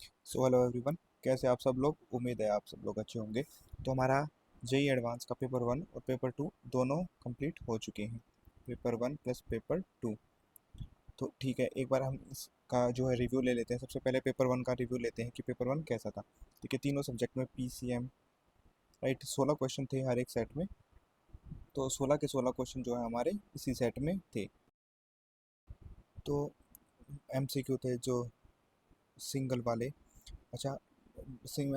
So hello everyone, कैसे आप सब लोग। उम्मीद है आप सब लोग अच्छे होंगे। तो हमारा जेई एडवांस का पेपर 1 और पेपर 2 दोनों कंप्लीट हो चुके हैं। Paper 1 plus paper 2। तो ठीक है, एक बार हम इसका जो है रिव्यू ले लेते हैं। सबसे पहले पेपर 1 का रिव्यू लेते हैं कि पेपर 1 कैसा था। ठीक है, तीनों सब्जेक्ट में पीसीएम राइट 16 क्वेश्चन थे हर एक सेट में। तो 16 के 16 क्वेश्चन जो है हमारे इसी सेट में थे। तो एमसीक्यू थे जो सिंगल वाले। अच्छा,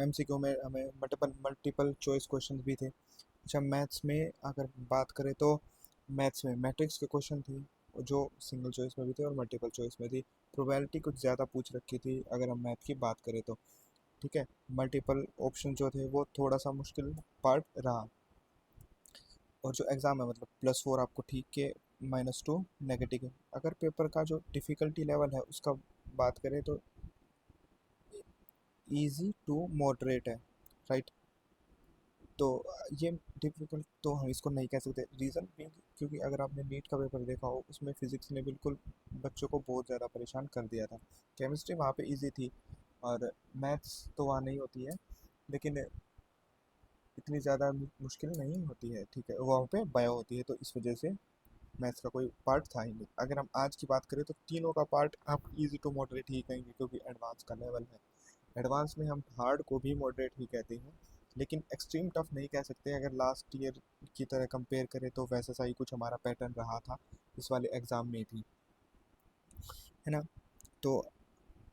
एमसीक्यू में हमें मल्टीपल मल्टीपल चॉइस क्वेश्चन भी थे। अच्छा, मैथ्स में अगर बात करें तो मैथ्स में मैट्रिक्स के क्वेश्चन थे जो सिंगल चॉइस में भी थे और मल्टीपल चॉइस में थी। प्रोबेबिलिटी कुछ ज़्यादा पूछ रखी थी अगर हम मैथ की बात करें तो। ठीक है, मल्टीपल ऑप्शन जो थे वो थोड़ा सा मुश्किल पार्ट रहा। और जो एग्ज़ाम है मतलब +4 आपको ठीक के -2 नेगेटिव के। अगर पेपर का जो डिफ़िकल्टी लेवल है उसका बात करें तो इजी टू मॉडरेट है, राइट। तो ये डिफिकल्ट तो हम इसको नहीं कह सकते। रीज़न भी क्योंकि अगर आपने नीट का पेपर देखा हो उसमें फिजिक्स ने बिल्कुल बच्चों को बहुत ज़्यादा परेशान कर दिया था। केमिस्ट्री वहाँ पे इजी थी और मैथ्स तो वहाँ नहीं होती है, लेकिन इतनी ज़्यादा मुश्किल नहीं होती है। ठीक है, वहाँ पे बायो होती है, तो इस वजह से मैथ्स का कोई पार्ट था ही नहीं। अगर हम आज की बात करें तो तीनों का पार्ट आप इजी टू मॉडरेट ही कहेंगे क्योंकि एडवांस का लेवल है। एडवांस में हम हार्ड को भी मॉडरेट ही कहते हैं, लेकिन एक्सट्रीम टफ नहीं कह सकते। अगर लास्ट ईयर की तरह कंपेयर करें तो वैसा सा ही कुछ हमारा पैटर्न रहा था इस वाले एग्ज़ाम में भी, है ना। तो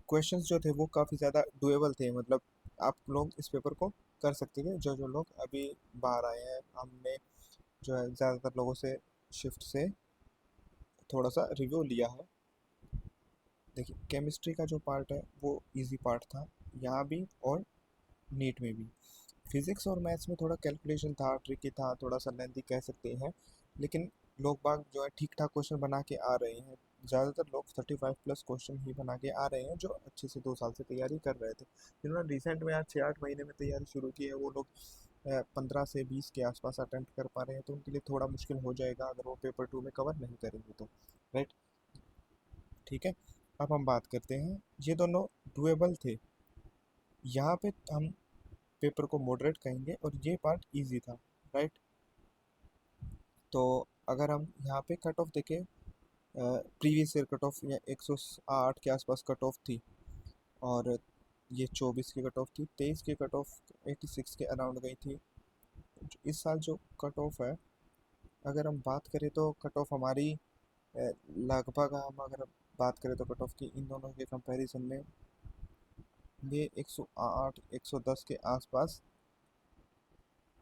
क्वेश्चंस जो थे वो काफ़ी ज़्यादा डुएबल थे। मतलब आप लोग इस पेपर को कर सकते थे। जो जो लोग अभी बाहर आए हैं, हमने जो है ज़्यादातर लोगों से शिफ्ट से थोड़ा सा रिव्यू लिया है। देखिए, केमिस्ट्री का जो पार्ट है वो इजी पार्ट था यहाँ भी और नीट में भी। फिजिक्स और मैथ्स में थोड़ा कैलकुलेशन था, ट्रिकी था, थोड़ा सा लेंथी कह सकते हैं, लेकिन लोग बाग जो है ठीक ठाक क्वेश्चन बना के आ रहे हैं। ज़्यादातर लोग 35+ क्वेश्चन ही बना के आ रहे हैं जो अच्छे से 2 साल से तैयारी कर रहे थे। जिन्होंने रिसेंट में आज 6-8 महीने में तैयारी शुरू की है वो लोग 15 से 20 के आसपास अटेम्प्ट कर पा रहे हैं, तो उनके लिए थोड़ा मुश्किल हो जाएगा अगर वो पेपर 2 में कवर नहीं करेंगे तो, राइट। ठीक है, अब हम बात करते हैं, ये दोनों डुएबल थे। यहाँ पे हम पेपर को मॉडरेट कहेंगे और ये पार्ट इजी था, राइट। तो अगर हम यहाँ पे कट ऑफ देखें, प्रीवियस ईयर कट ऑफ या 108 के आसपास कट ऑफ थी और ये 24 की कट ऑफ थी। 23 की कट ऑफ 86 के अराउंड गई थी। इस साल जो कट ऑफ है अगर हम बात करें तो कट ऑफ हमारी लगभग, हम अगर बात करें तो कट ऑफ की इन दोनों के कंपैरिजन में ये 108 110 के आसपास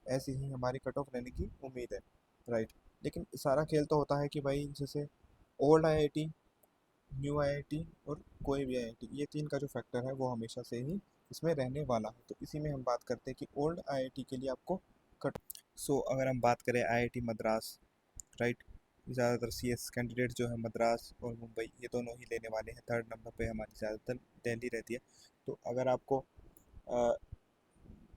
ऐसी ही हमारी कट ऑफ रहने की उम्मीद है, राइट। लेकिन सारा खेल तो होता है कि भाई जैसे ओल्ड आईआईटी, न्यू आईआईटी और कोई भी आईआईटी, ये तीन का जो फैक्टर है वो हमेशा से ही इसमें रहने वाला है। तो इसी में हम बात करते हैं कि ओल्ड आईआईटी के लिए आपको कट। सो अगर हम बात करें आईआईटी मद्रास, राइट, ज़्यादातर सीएस कैंडिडेट जो है मद्रास और मुंबई ये दोनों ही लेने वाले हैं। थर्ड नंबर पे हमारी ज़्यादातर दिल्ली रहती है। तो अगर आपको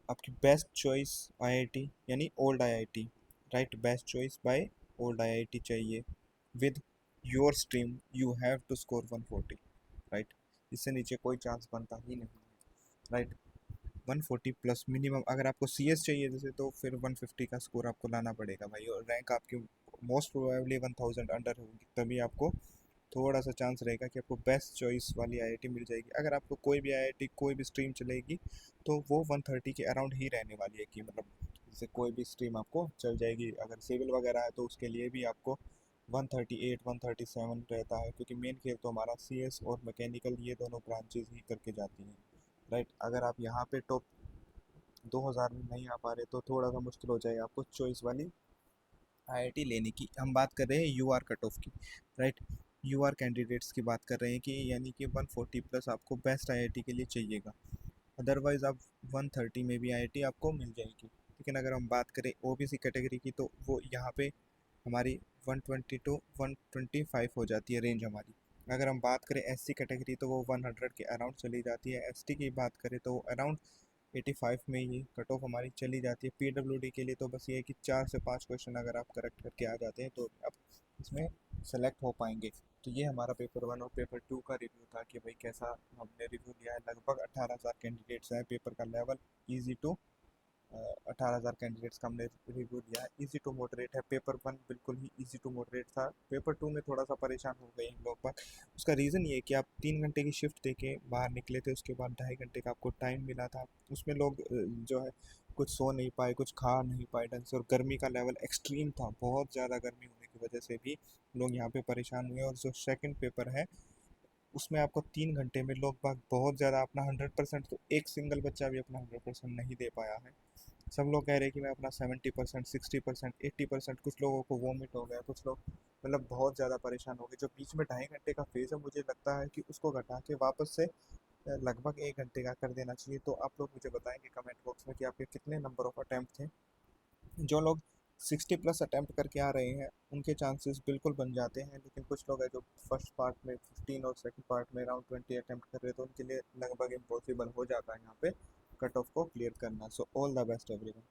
आपकी बेस्ट चॉइस आईआईटी यानी old IIT, right, best choice by old IIT चाहिए with your stream, you have to score 140, right. इससे नीचे कोई चांस बनता ही नहीं, राइट। 140+ मिनिमम। अगर आपको सीएस चाहिए जैसे तो फिर 150 का स्कोर आपको लाना पड़ेगा भाई, और रैंक आपकी मोस्ट प्रोबेबली 1000 अंडर होगी, तभी आपको थोड़ा सा चांस रहेगा कि आपको बेस्ट चॉइस वाली आईआईटी मिल जाएगी। अगर आपको कोई भी आईआईटी कोई भी स्ट्रीम चलेगी तो वो 130 के अराउंड ही रहने वाली है, कि मतलब जैसे कोई भी स्ट्रीम आपको चल जाएगी। अगर सिविल वगैरह है तो उसके लिए भी आपको 138 137 रहता है, क्योंकि मेन खेल तो हमारा सीएस और मैकेनिकल ये दोनों ब्रांचेज ही करके जाती हैं, राइट। अगर आप यहाँ पे टॉप 2000 में नहीं आ पा रहे तो थोड़ा सा मुश्किल हो जाएगा आपको चॉइस वाली आईआईटी लेने की। हम बात कर रहे हैं यूआर कट ऑफ की, राइट। यूआर कैंडिडेट्स की बात कर रहे हैं कि यानी कि 140+ आपको बेस्ट आईआईटी के लिए चाहिएगा। अदरवाइज़ आप 130 में भी आईआईटी आपको मिल जाएगी। लेकिन अगर हम बात करें ओबीसी कैटेगरी की तो वो यहाँ पे हमारी 120 टू 125 हो जाती है रेंज हमारी। अगर हम बात करें एससी कैटेगरी तो वो 100 के अराउंड चली जाती है। एसटी की बात करें तो अराउंड 85 में ये कट ऑफ हमारी चली जाती है। पीडब्ल्यूडी के लिए तो बस ये है कि 4 से 5 क्वेश्चन अगर आप करेक्ट करके आ जाते हैं तो आप इसमें सेलेक्ट हो पाएंगे। तो ये हमारा पेपर 1 और पेपर 2 का रिव्यू था कि भाई कैसा हमने रिव्यू लिया है। लगभग 18,000 कैंडिडेट्स हैं, पेपर का लेवल ईजी टू 18,000 कैंडिडेट्स का हमने रिव्यू लिया है। इजी टू मॉडरेट है। पेपर 1 बिल्कुल ही इजी टू मॉडरेट था। पेपर 2 में थोड़ा सा परेशान हो गए हम लोग, पर उसका रीज़न ये है कि आप 3 घंटे की शिफ्ट देके बाहर निकले थे, उसके बाद 2.5 घंटे का आपको टाइम मिला था। उसमें लोग जो है कुछ सो नहीं पाए, कुछ खा नहीं पाए ढंग से, और गर्मी का लेवल एक्सट्रीम था। बहुत ज़्यादा गर्मी होने की वजह से भी लोग यहाँ पे परेशान हुए। और जो सेकंड पेपर है उसमें आपको 3 घंटे में लोग बाग बहुत ज़्यादा अपना 100%, तो एक सिंगल बच्चा भी अपना 100% नहीं दे पाया है। सब लोग कह रहे हैं कि मैं अपना 70%, 60%, 80%, कुछ लोगों को वॉमिट हो गया, कुछ लोग मतलब बहुत ज़्यादा परेशान हो गए। जो बीच में 2.5 घंटे का फेज़ है, मुझे लगता है कि उसको घटा के वापस से लगभग 1 घंटे का कर देना चाहिए। तो आप लोग मुझे बताएंगे कमेंट बॉक्स में कि आपके कितने नंबर ऑफ अटैम्प्ट थे। जो लोग 60+ अटैम्प्ट करके आ रहे हैं उनके चांसेस बिल्कुल बन जाते हैं, लेकिन कुछ लोग हैं जो फर्स्ट पार्ट में 15 और सेकंड पार्ट में अराउंड 20 अटैम्प्ट कर रहे हैं, तो उनके लिए लगभग इम्पॉसिबल हो जाता है यहाँ पे कट ऑफ को क्लियर करना। So all the best everyone.